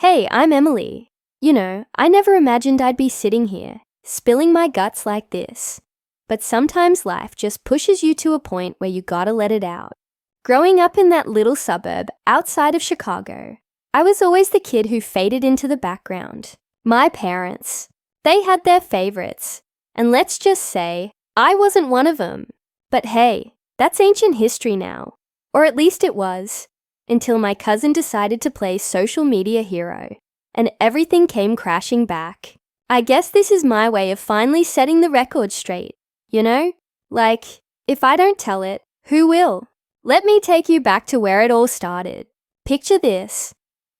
Hey, I'm Emily. I never imagined I'd be sitting here, spilling my guts like this. But sometimes life just pushes you to a point where you gotta let it out. Growing up in that little suburb outside of Chicago, I was always the kid who faded into the background. My parents, they had their favorites, and let's just say, I wasn't one of them. But hey, that's ancient history now. Or at least it was. Until my cousin decided to play social media hero, and everything came crashing back. I guess this is my way of finally setting the record straight, Like, if I don't tell it, who will? Let me take you back to where it all started. Picture this.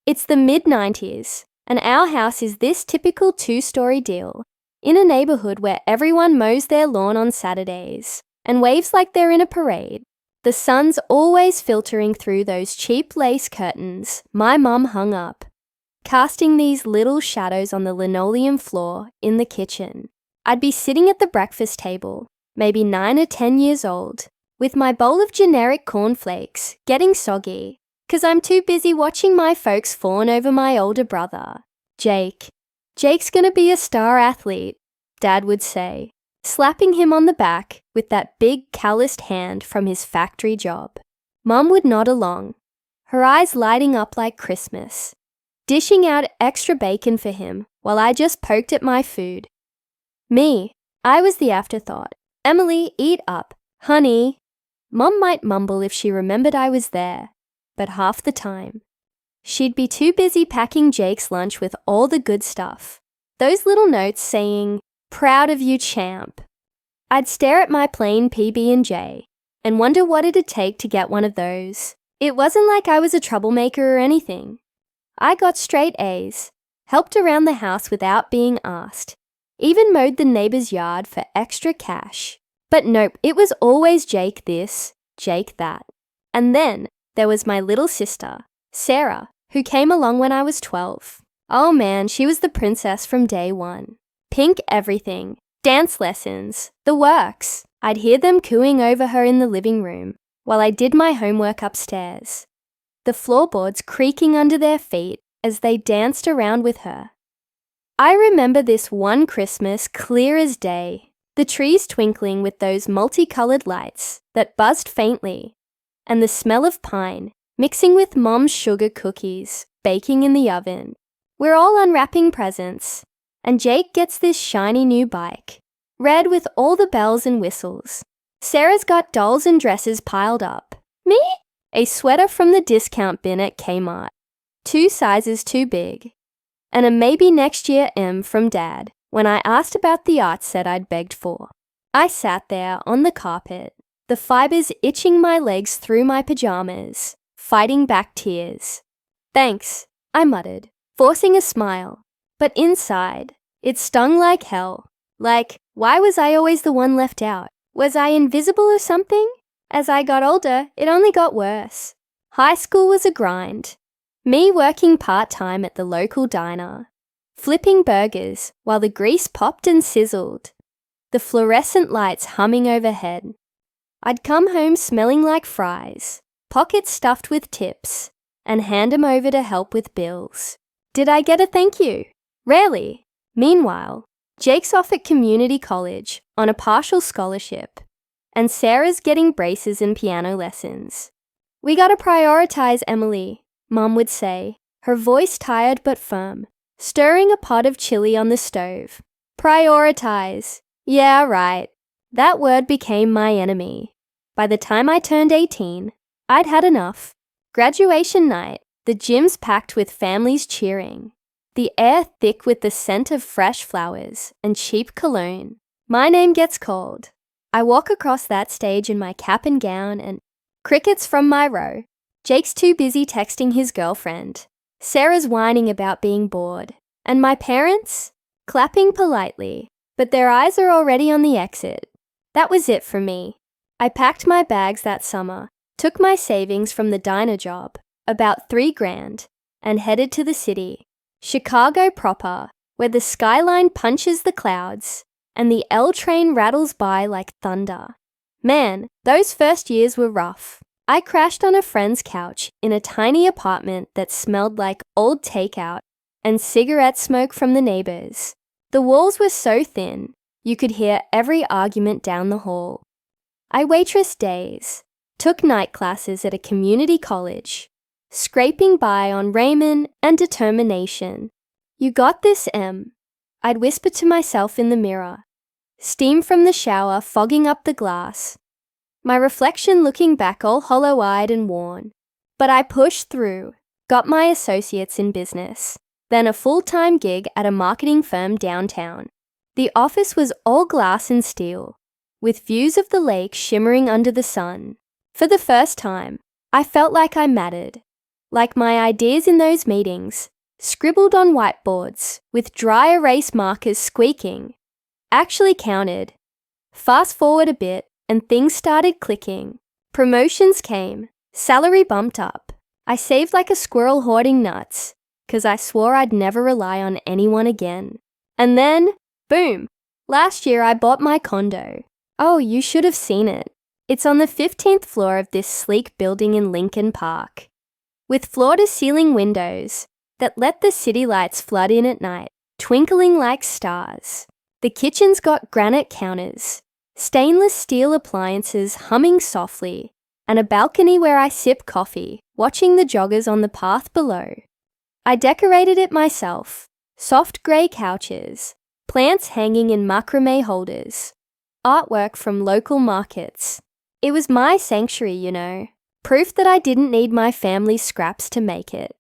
It's the mid-90s, and our house is this typical two-story deal, in a neighborhood where everyone mows their lawn on Saturdays, and waves like they're in a parade. The sun's always filtering through those cheap lace curtains my mum hung up, casting these little shadows on the linoleum floor in the kitchen. I'd be sitting at the breakfast table, maybe 9 or 10 years old, with my bowl of generic cornflakes getting soggy, 'cause I'm too busy watching my folks fawn over my older brother, Jake. Jake's gonna be a star athlete, Dad would say, slapping him on the back with that big calloused hand from his factory job. Mum would nod along, her eyes lighting up like Christmas, dishing out extra bacon for him while I just poked at my food. Me, I was the afterthought. Emily, eat up. Honey. Mum might mumble if she remembered I was there, but half the time, she'd be too busy packing Jake's lunch with all the good stuff. Those little notes saying, "Proud of you, champ." I'd stare at my plain PB&J and wonder what it'd take to get one of those. It wasn't like I was a troublemaker or anything. I got straight A's, helped around the house without being asked, even mowed the neighbor's yard for extra cash. But nope, it was always Jake this, Jake that. And then there was my little sister, Sarah, who came along when I was 12. Oh man, she was the princess from day one. Pink everything, dance lessons, the works. I'd hear them cooing over her in the living room while I did my homework upstairs, the floorboards creaking under their feet as they danced around with her. I remember this one Christmas clear as day, the trees twinkling with those multicolored lights that buzzed faintly, and the smell of pine mixing with Mom's sugar cookies baking in the oven. We're all unwrapping presents, and Jake gets this shiny new bike, red with all the bells and whistles. Sarah's got dolls and dresses piled up. Me? A sweater from the discount bin at Kmart, 2 sizes too big, and a maybe next year M from Dad when I asked about the art set I'd begged for. I sat there on the carpet, the fibers itching my legs through my pajamas, fighting back tears. "Thanks," I muttered, forcing a smile. But inside, it stung like hell. Like, why was I always the one left out? Was I invisible or something? As I got older, it only got worse. High school was a grind. Me working part-time at the local diner, flipping burgers while the grease popped and sizzled, the fluorescent lights humming overhead. I'd come home smelling like fries, pockets stuffed with tips, and hand 'em over to help with bills. Did I get a thank you? Rarely. Meanwhile, Jake's off at community college on a partial scholarship, and Sarah's getting braces and piano lessons. "We gotta prioritize, Emily," Mum would say, her voice tired but firm, stirring a pot of chili on the stove. Prioritize. Yeah, right. That word became my enemy. By the time I turned 18, I'd had enough. Graduation night, the gym's packed with families cheering, the air thick with the scent of fresh flowers and cheap cologne. My name gets called. I walk across that stage in my cap and gown and crickets from my row. Jake's too busy texting his girlfriend. Sarah's whining about being bored. And my parents? Clapping politely, but their eyes are already on the exit. That was it for me. I packed my bags that summer, took my savings from the diner job, about $3,000, and headed to the city. Chicago proper, where the skyline punches the clouds and the L train rattles by like thunder. Man, those first years were rough. I crashed on a friend's couch in a tiny apartment that smelled like old takeout and cigarette smoke from the neighbors. The walls were so thin, you could hear every argument down the hall. I waitressed days, took night classes at a community college, scraping by on ramen and determination. You got this, Em, I'd whisper to myself in the mirror. Steam from the shower fogging up the glass. My reflection looking back all hollow-eyed and worn. But I pushed through, got my associates in business, then a full-time gig at a marketing firm downtown. The office was all glass and steel, with views of the lake shimmering under the sun. For the first time, I felt like I mattered, like my ideas in those meetings, scribbled on whiteboards with dry erase markers squeaking, actually counted. Fast forward a bit and things started clicking. Promotions came, salary bumped up. I saved like a squirrel hoarding nuts, 'cause I swore I'd never rely on anyone again. And then, boom, last year I bought my condo. Oh, you should have seen it. It's on the 15th floor of this sleek building in Lincoln Park, with floor-to-ceiling windows that let the city lights flood in at night, twinkling like stars. The kitchen's got granite counters, stainless steel appliances humming softly, and a balcony where I sip coffee, watching the joggers on the path below. I decorated it myself, soft grey couches, plants hanging in macrame holders, artwork from local markets. It was my sanctuary, you know, proof that I didn't need my family's scraps to make it.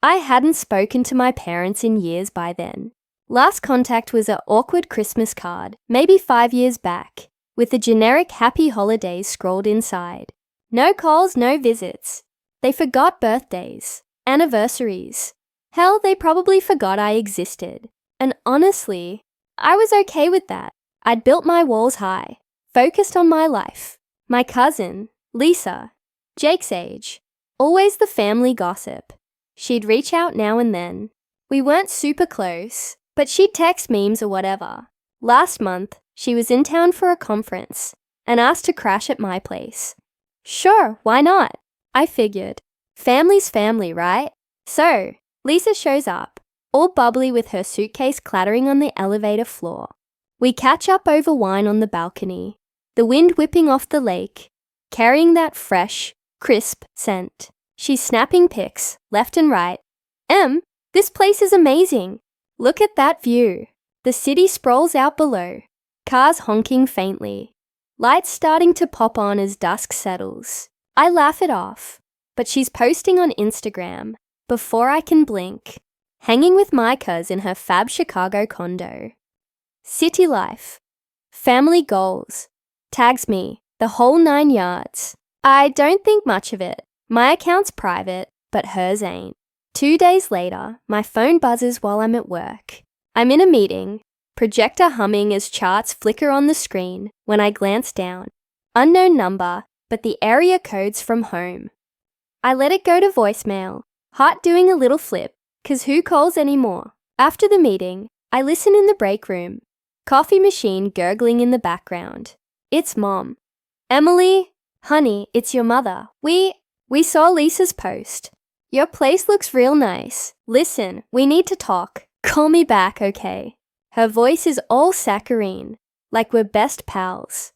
I hadn't spoken to my parents in years by then. Last contact was an awkward Christmas card, maybe 5 years back, with the generic happy holidays scrawled inside. No calls, no visits. They forgot birthdays, anniversaries. Hell, they probably forgot I existed. And honestly, I was okay with that. I'd built my walls high, focused on my life. My cousin, Lisa, Jake's age, always the family gossip. She'd reach out now and then. We weren't super close, but she'd text memes or whatever. Last month, she was in town for a conference and asked to crash at my place. Sure, why not? I figured. Family's family, right? So, Lisa shows up, all bubbly with her suitcase clattering on the elevator floor. We catch up over wine on the balcony, the wind whipping off the lake, carrying that fresh, crisp scent. She's snapping pics, left and right. Em, this place is amazing. Look at that view. The city sprawls out below, cars honking faintly, lights starting to pop on as dusk settles. I laugh it off, but she's posting on Instagram before I can blink, hanging with my cuz in her fab Chicago condo. City life, family goals, tags me, the whole 9 yards. I don't think much of it. My account's private, but hers ain't. 2 days later, my phone buzzes while I'm at work. I'm in a meeting, projector humming as charts flicker on the screen when I glance down. Unknown number, but the area code's from home. I let it go to voicemail, heart doing a little flip, 'cause who calls anymore? After the meeting, I listen in the break room, coffee machine gurgling in the background. It's Mom. Emily, honey, it's your mother. We saw Lisa's post. Your place looks real nice. Listen, we need to talk. Call me back, okay? Her voice is all saccharine, like we're best pals.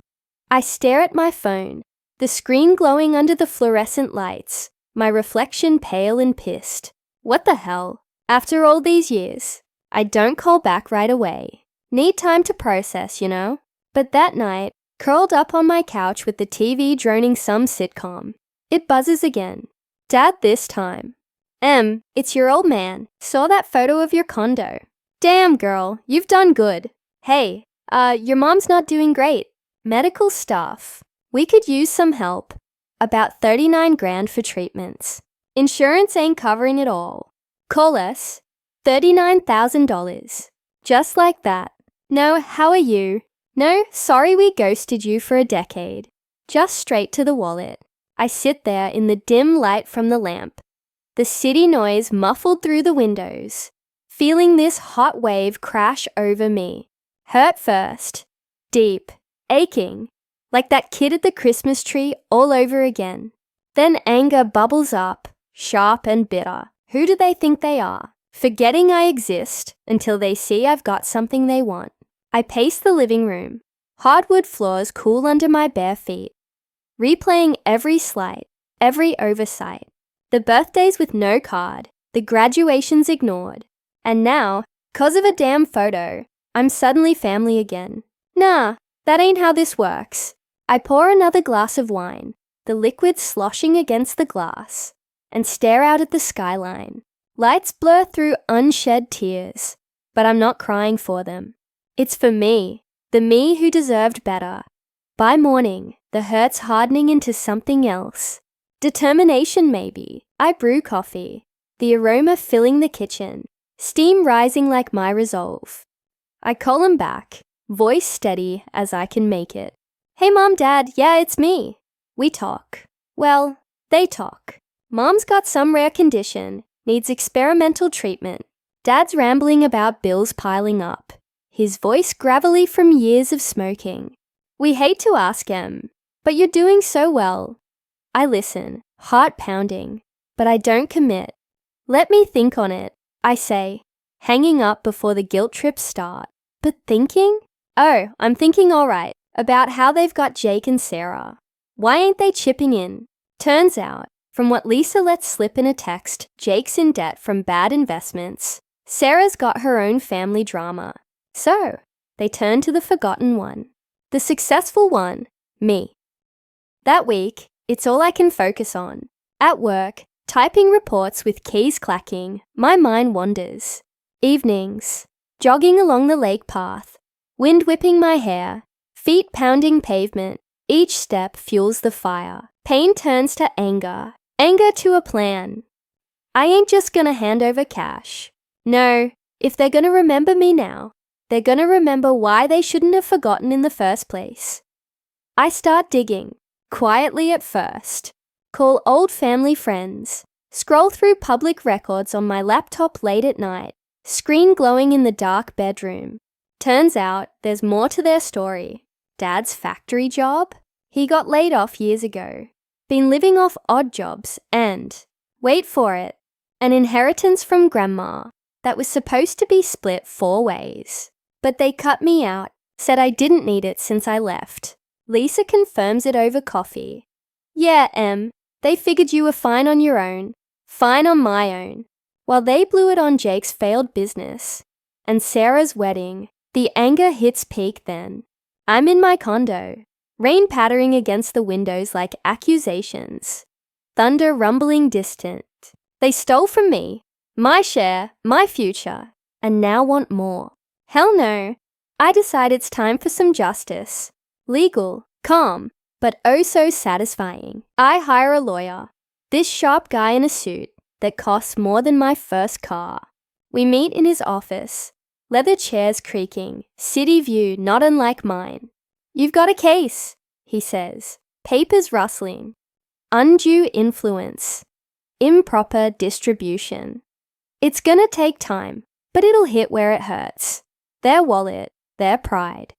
I stare at my phone, the screen glowing under the fluorescent lights, my reflection pale and pissed. What the hell? After all these years, I don't call back right away. Need time to process, you know? But that night, curled up on my couch with the TV droning some sitcom, it buzzes again. Dad this time. Em, it's your old man. Saw that photo of your condo. Damn, girl, you've done good. Hey, your mom's not doing great. Medical stuff. We could use some help. About 39 grand for treatments. Insurance ain't covering it all. Call us. $39,000. Just like that. No, how are you? No, sorry we ghosted you for a decade. Just straight to the wallet. I sit there in the dim light from the lamp, the city noise muffled through the windows, feeling this hot wave crash over me. Hurt first, deep, aching, like that kid at the Christmas tree all over again. Then anger bubbles up, sharp and bitter. Who do they think they are? forgetting I exist until they see I've got something they want. I pace the living room, hardwood floors cool under my bare feet, replaying every slight, every oversight, the birthdays with no card, the graduations ignored, and now, 'cause of a damn photo, I'm suddenly family again. Nah, that ain't how this works. I pour another glass of wine, the liquid sloshing against the glass, and stare out at the skyline. Lights blur through unshed tears, but I'm not crying for them. It's for me, the me who deserved better. By morning, the hurt's hardening into something else. Determination, maybe. I brew coffee, the aroma filling the kitchen, steam rising like my resolve. I call him back, voice steady as I can make it. Hey Mom, Dad, yeah, it's me. We talk. Well, they talk. Mom's got some rare condition, needs experimental treatment. Dad's rambling about bills piling up, his voice gravelly from years of smoking. We hate to ask him, but you're doing so well. I listen, heart pounding, but I don't commit. Let me think on it, I say, hanging up before the guilt trips start. But thinking? Oh, I'm thinking all right, about how they've got Jake and Sarah. Why ain't they chipping in? Turns out, from what Lisa lets slip in a text, Jake's in debt from bad investments. Sarah's got her own family drama. So, they turn to the forgotten one. The successful one, me. That week, it's all I can focus on. At work, typing reports with keys clacking, my mind wanders. Evenings, jogging along the lake path, wind whipping my hair, feet pounding pavement, each step fuels the fire. Pain turns to anger, anger to a plan. I ain't just gonna hand over cash. No, if they're gonna remember me now, they're gonna remember why they shouldn't have forgotten in the first place. I start digging, quietly at first. Call old family friends. Scroll through public records on my laptop late at night. Screen glowing in the dark bedroom. Turns out there's more to their story. Dad's factory job? He got laid off years ago. Been living off odd jobs and, wait for it, an inheritance from Grandma that was supposed to be split 4 ways. But they cut me out, said I didn't need it since I left. Lisa confirms it over coffee. Yeah, Em, they figured you were fine on your own, fine on my own, while they blew it on Jake's failed business. And Sarah's wedding, the anger hits peak then. I'm in my condo, rain pattering against the windows like accusations, thunder rumbling distant. They stole from me, my share, my future, and now want more. Hell no. I decide it's time for some justice. Legal, calm, but oh so satisfying. I hire a lawyer, this sharp guy in a suit that costs more than my first car. We meet in his office, leather chairs creaking, city view not unlike mine. You've got a case, he says, papers rustling. Undue influence, improper distribution. It's gonna take time, but it'll hit where it hurts. Their wallet, their pride.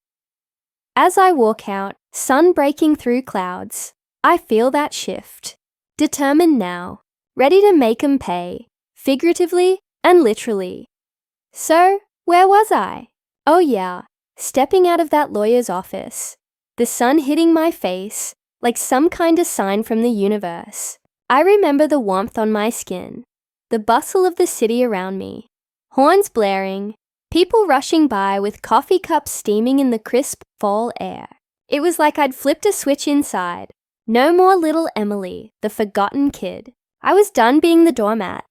As I walk out, sun breaking through clouds, I feel that shift. Determined now, ready to make 'em pay, figuratively and literally. So, where was I? Oh yeah, stepping out of that lawyer's office. The sun hitting my face, like some kind of sign from the universe. I remember the warmth on my skin, the bustle of the city around me, horns blaring, people rushing by with coffee cups steaming in the crisp fall air. It was like I'd flipped a switch inside. No more little Emily, the forgotten kid. I was done being the doormat.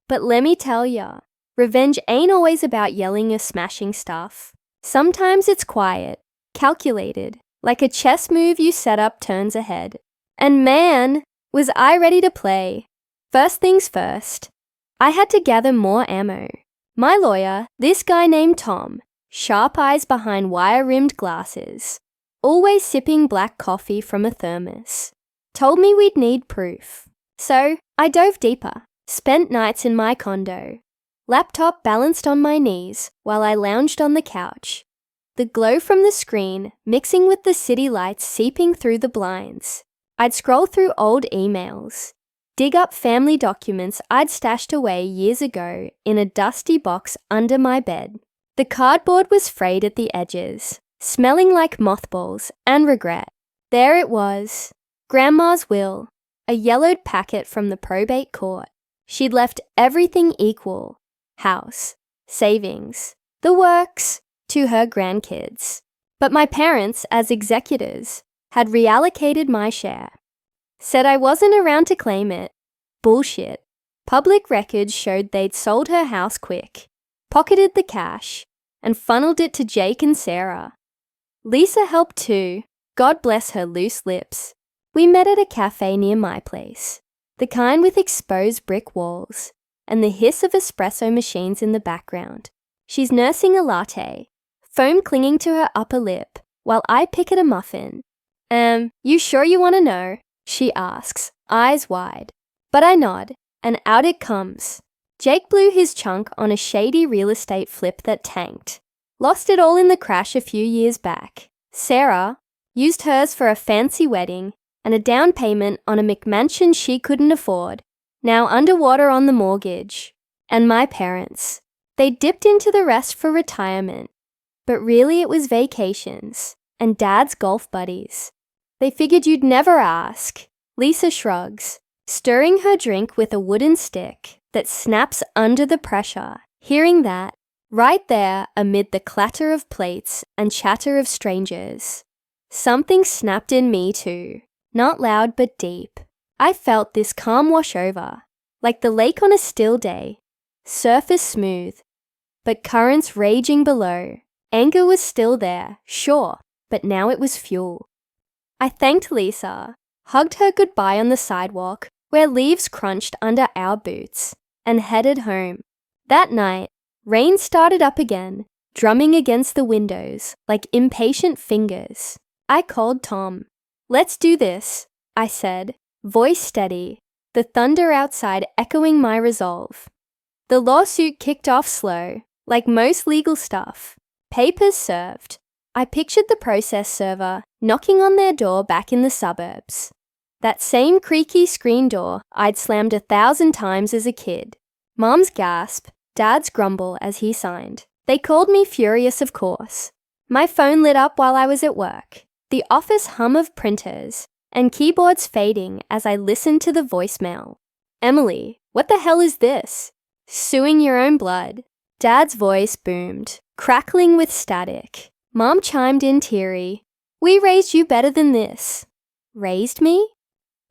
But let me tell ya, revenge ain't always about yelling or smashing stuff. Sometimes it's quiet, calculated, like a chess move you set up turns ahead. And man, was I ready to play. First things first, I had to gather more ammo. My lawyer, this guy named Tom, sharp eyes behind wire-rimmed glasses, always sipping black coffee from a thermos, told me we'd need proof. So I dove deeper, spent nights in my condo, laptop balanced on my knees while I lounged on the couch, the glow from the screen mixing with the city lights seeping through the blinds. I'd scroll through old emails, dig up family documents I'd stashed away years ago in a dusty box under my bed. The cardboard was frayed at the edges, smelling like mothballs and regret. There it was, Grandma's will, a yellowed packet from the probate court. She'd left everything equal, house, savings, the works, to her grandkids. But my parents, as executors, had reallocated my share. Said I wasn't around to claim it. Bullshit. Public records showed they'd sold her house quick, pocketed the cash, and funneled it to Jake and Sarah. Lisa helped too, God bless her loose lips. We met at a cafe near my place, the kind with exposed brick walls, and the hiss of espresso machines in the background. She's nursing a latte, foam clinging to her upper lip, while I pick at a muffin. You sure you want to know? She asks, eyes wide. But I nod, and out it comes. Jake blew his chunk on a shady real estate flip that tanked. Lost it all in the crash a few years back. Sarah used hers for a fancy wedding and a down payment on a McMansion she couldn't afford, now underwater on the mortgage. And my parents, they dipped into the rest for retirement. But really it was vacations and Dad's golf buddies. They figured you'd never ask. Lisa shrugs, stirring her drink with a wooden stick that snaps under the pressure. Hearing that, right there amid the clatter of plates and chatter of strangers, something snapped in me too, not loud but deep. I felt this calm wash over, like the lake on a still day, surface smooth, but currents raging below. Anger was still there, sure, but now it was fuel. I thanked Lisa, hugged her goodbye on the sidewalk where leaves crunched under our boots, and headed home. That night, rain started up again, drumming against the windows like impatient fingers. I called Tom. Let's do this, I said, voice steady, the thunder outside echoing my resolve. The lawsuit kicked off slow, like most legal stuff. Papers served. I pictured the process server knocking on their door back in the suburbs. That same creaky screen door I'd slammed 1,000 times as a kid. Mom's gasp, Dad's grumble as he signed. They called me furious, of course. My phone lit up while I was at work, the office hum of printers, and keyboards fading as I listened to the voicemail. Emily, what the hell is this? Suing your own blood. Dad's voice boomed, crackling with static. Mom chimed in teary. We raised you better than this. Raised me?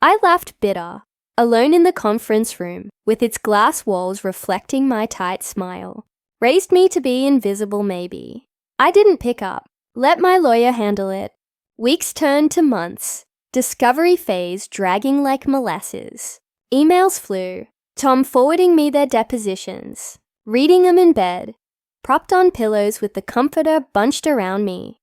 I laughed bitter, alone in the conference room, with its glass walls reflecting my tight smile. Raised me to be invisible, maybe. I didn't pick up. Let my lawyer handle it. Weeks turned to months. Discovery phase dragging like molasses. Emails flew. Tom forwarding me their depositions. Reading them in bed. Propped on pillows with the comforter bunched around me.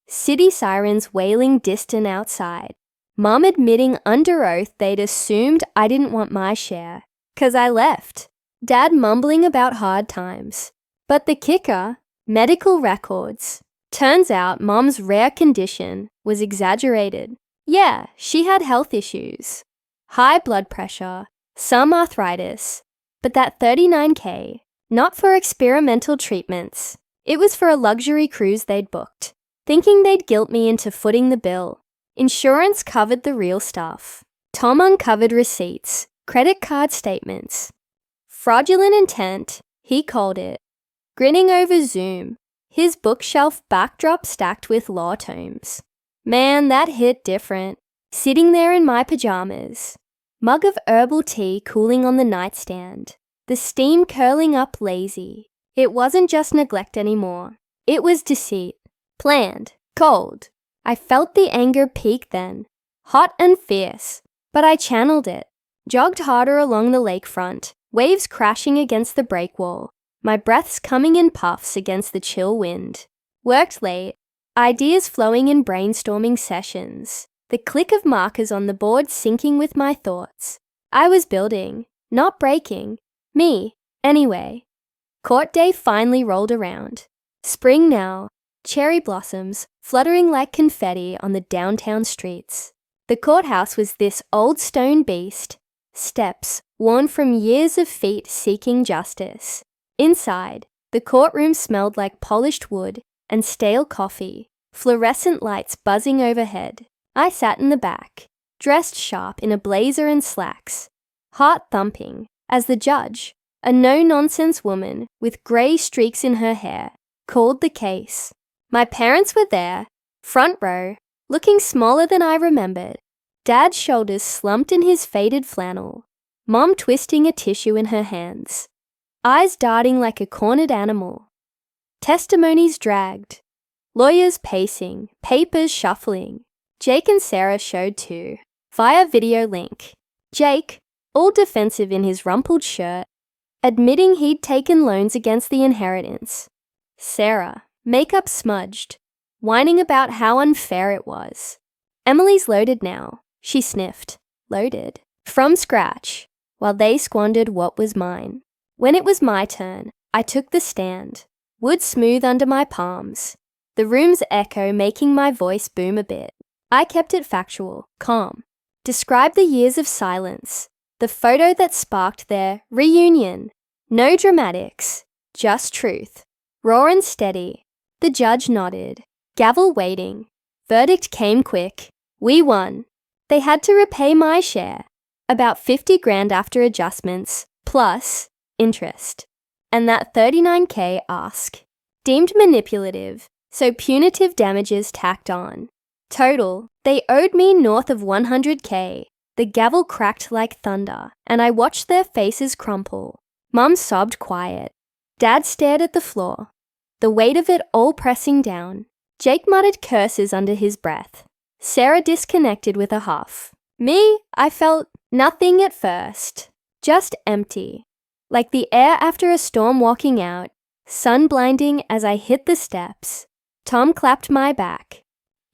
City sirens wailing distant outside. Mom admitting under oath they'd assumed I didn't want my share, 'cause I left. Dad mumbling about hard times. But the kicker, medical records. Turns out Mom's rare condition was exaggerated. Yeah, she had health issues. High blood pressure, some arthritis, but that $39K, not for experimental treatments. It was for a luxury cruise they'd booked, thinking they'd guilt me into footing the bill. Insurance covered the real stuff. Tom uncovered receipts, credit card statements. Fraudulent intent, he called it. Grinning over Zoom, his bookshelf backdrop stacked with law tomes. Man, that hit different. Sitting there in my pajamas. Mug of herbal tea cooling on the nightstand. The steam curling up lazy. It wasn't just neglect anymore. It was deceit. Planned. Cold. I felt the anger peak then. Hot and fierce. But I channeled it. Jogged harder along the lakefront. Waves crashing against the breakwall. My breaths coming in puffs against the chill wind. Worked late. Ideas flowing in brainstorming sessions. The click of markers on the board syncing with my thoughts. I was building, not breaking. Me, anyway. Court day finally rolled around. Spring now, cherry blossoms fluttering like confetti on the downtown streets. The courthouse was this old stone beast, steps worn from years of feet seeking justice. Inside, the courtroom smelled like polished wood and stale coffee, fluorescent lights buzzing overhead. I sat in the back, dressed sharp in a blazer and slacks, heart thumping, as the judge, a no-nonsense woman with grey streaks in her hair, called the case. My parents were there, front row, looking smaller than I remembered. Dad's shoulders slumped in his faded flannel, Mom twisting a tissue in her hands, eyes darting like a cornered animal. Testimonies dragged, lawyers pacing, papers shuffling. Jake and Sarah showed too, via video link. Jake, all defensive in his rumpled shirt, admitting he'd taken loans against the inheritance. Sarah, makeup smudged, whining about how unfair it was. Emily's loaded now, she sniffed. Loaded. From scratch, while they squandered what was mine. When it was my turn, I took the stand, wood smooth under my palms, the room's echo making my voice boom a bit. I kept it factual, calm. Described the years of silence, the photo that sparked their reunion. No dramatics, just truth. Raw and steady. The judge nodded, gavel waiting. Verdict came quick. We won. They had to repay my share, about 50 grand after adjustments, plus interest. And that $39K ask, deemed manipulative, so punitive damages tacked on. Total, they owed me north of 100K. The gavel cracked like thunder, and I watched their faces crumple. Mum sobbed quiet. Dad stared at the floor, the weight of it all pressing down. Jake muttered curses under his breath. Sarah disconnected with a huff. Me, I felt nothing at first, just empty. Like the air after a storm walking out, sun blinding as I hit the steps. Tom clapped my back.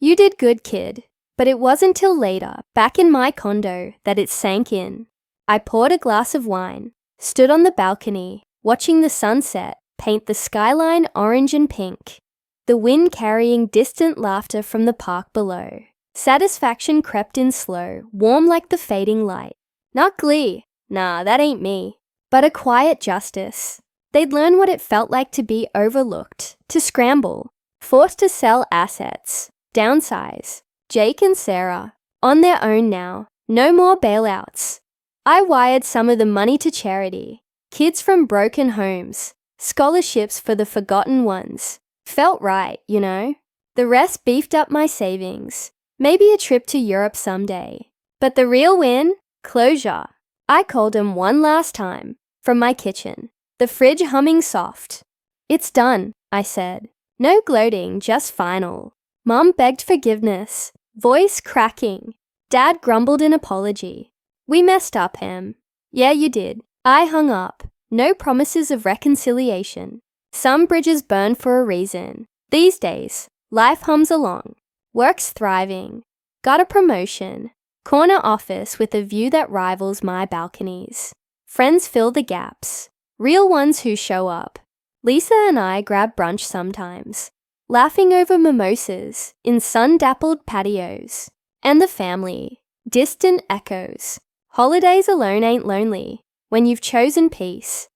You did good, kid. But it wasn't till later, back in my condo, that it sank in. I poured a glass of wine, stood on the balcony, watching the sunset paint the skyline orange and pink, the wind carrying distant laughter from the park below. Satisfaction crept in slow, warm like the fading light. Not glee, nah, that ain't me, but a quiet justice. They'd learn what it felt like to be overlooked, to scramble, forced to sell assets, downsize. Jake and Sarah, on their own now, no more bailouts. I wired some of the money to charity, kids from broken homes, scholarships for the forgotten ones. Felt right, you know. The rest beefed up my savings, maybe a trip to Europe someday. But the real win? Closure. I called him one last time, from my kitchen, the fridge humming soft. It's done, I said. No gloating, just final. Mum begged forgiveness, voice cracking. Dad grumbled an apology. We messed up, Em. Yeah, you did. I hung up. No promises of reconciliation. Some bridges burn for a reason. These days, life hums along. Work's thriving. Got a promotion. Corner office with a view that rivals my balconies. Friends fill the gaps. Real ones who show up. Lisa and I grab brunch sometimes, laughing over mimosas in sun-dappled patios. And the family, distant echoes. Holidays alone ain't lonely when you've chosen peace.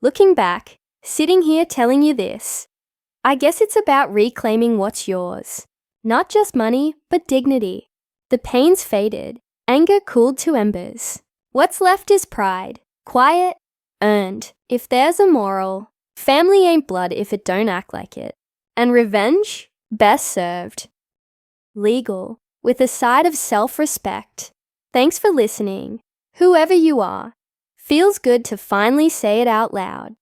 Looking back, sitting here telling you this, I guess it's about reclaiming what's yours. Not just money, but dignity. The pain's faded, anger cooled to embers. What's left is pride, quiet, earned. If there's a moral, family ain't blood if it don't act like it. And revenge? Best served. Legal, with a side of self-respect. Thanks for listening. Whoever you are, feels good to finally say it out loud.